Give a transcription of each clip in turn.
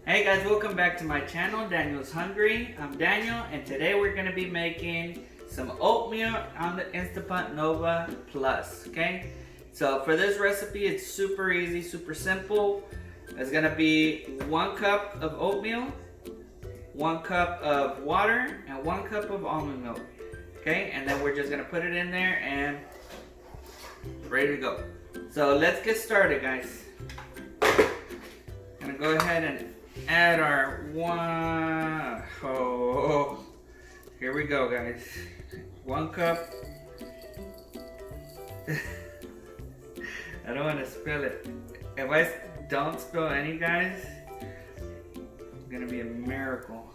Hey guys, welcome back to my channel, Daniel's Hungry. I'm Daniel, and today we're going to be making some oatmeal on the Instantpot Nova Plus, okay? So for this recipe, it's super easy, super simple. It's going to be 1 cup of oatmeal, 1 cup of water, and 1 cup of almond milk, okay? And then we're just going to put it in there and ready to go. So let's get started, guys. I'm going to go ahead and add our here we go, guys. 1 cup. I don't want to spill it. If I don't spill any, guys, it's gonna be a miracle.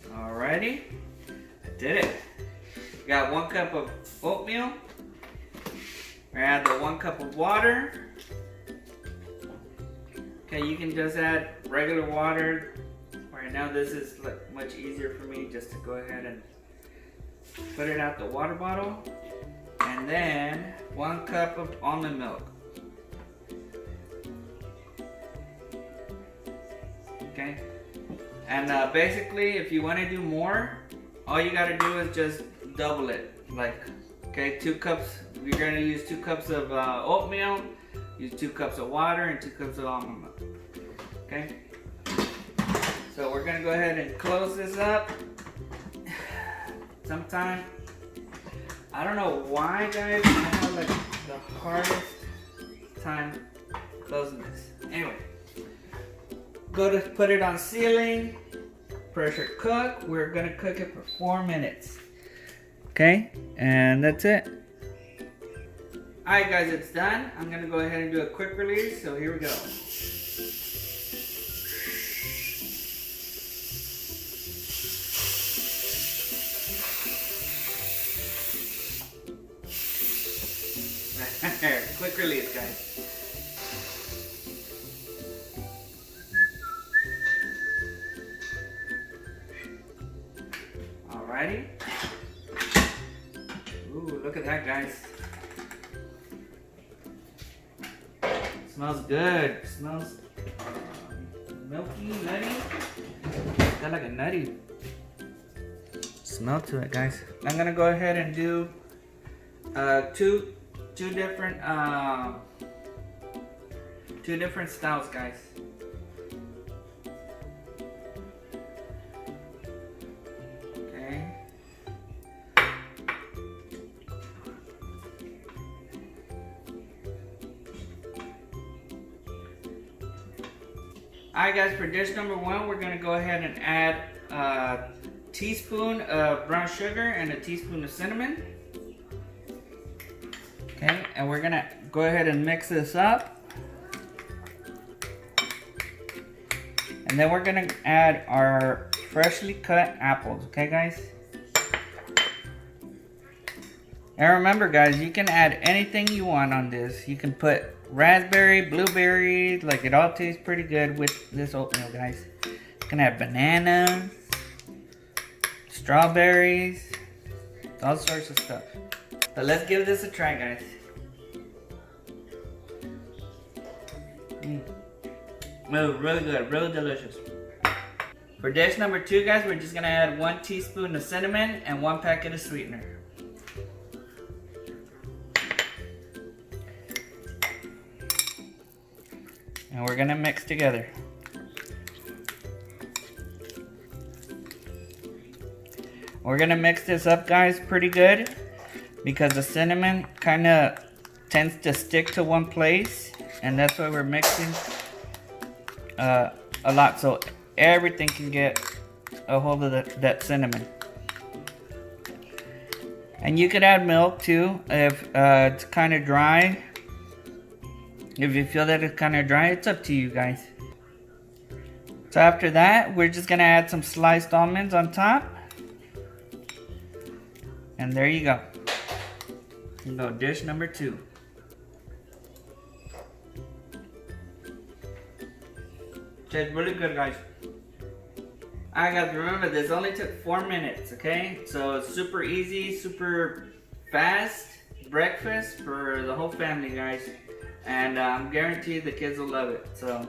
Alrighty, I did it. Got 1 cup of oatmeal. Add the 1 cup of water. Okay, you can just add regular water. Right now this is much easier for me just to go ahead and put it out the water bottle. And then 1 cup of almond milk. Okay, and basically if you want to do more, all you got to do is just double it. Okay, 2 cups. We're going to use 2 cups of oatmeal, use 2 cups of water, and 2 cups of almond milk. Okay? So we're going to go ahead and close this up. Sometime, I don't know why, guys, I have the hardest time closing this. Anyway, go to put it on sealing, pressure cook. We're going to cook it for 4 minutes. Okay? And that's it. Alright guys, it's done. I'm going to go ahead and do a quick release, so here we go. Quick release, guys. Alrighty. Ooh, look at that, guys. Smells good. Smells milky, nutty. Got like a nutty smell to it, guys. I'm gonna go ahead and do two different styles, guys. Okay. Alright guys, for dish number 1, we're going to go ahead and add a teaspoon of brown sugar and a teaspoon of cinnamon. Okay, and we're going to go ahead and mix this up. And then we're going to add our freshly cut apples, okay guys? And remember guys, you can add anything you want on this. You can put raspberry, blueberry, it all tastes pretty good with this oatmeal, guys. You can add bananas, strawberries, all sorts of stuff. But let's give this a try, guys. Oh, really good, really delicious. For dish number 2, guys, we're just gonna add 1 teaspoon of cinnamon and 1 packet of sweetener. And we're gonna mix together. We're gonna mix this up, guys, pretty good, because the cinnamon kind of tends to stick to one place, and that's why we're mixing a lot, so everything can get a hold of that cinnamon. And you could add milk too if it's kind of dry. If you feel that it's kind of dry, it's up to you guys. So after that, we're just gonna add some sliced almonds on top. And there you go. You go dish number 2. Tastes really good, guys. Alright guys, remember this only took 4 minutes, okay? So it's super easy, super fast. breakfast for the whole family, guys. And I'm guaranteed the kids will love it. So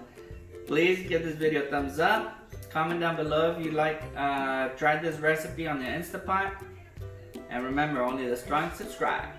please give this video a thumbs up. Comment down below if you tried this recipe on the Instant Pot. And remember, only the strong subscribe.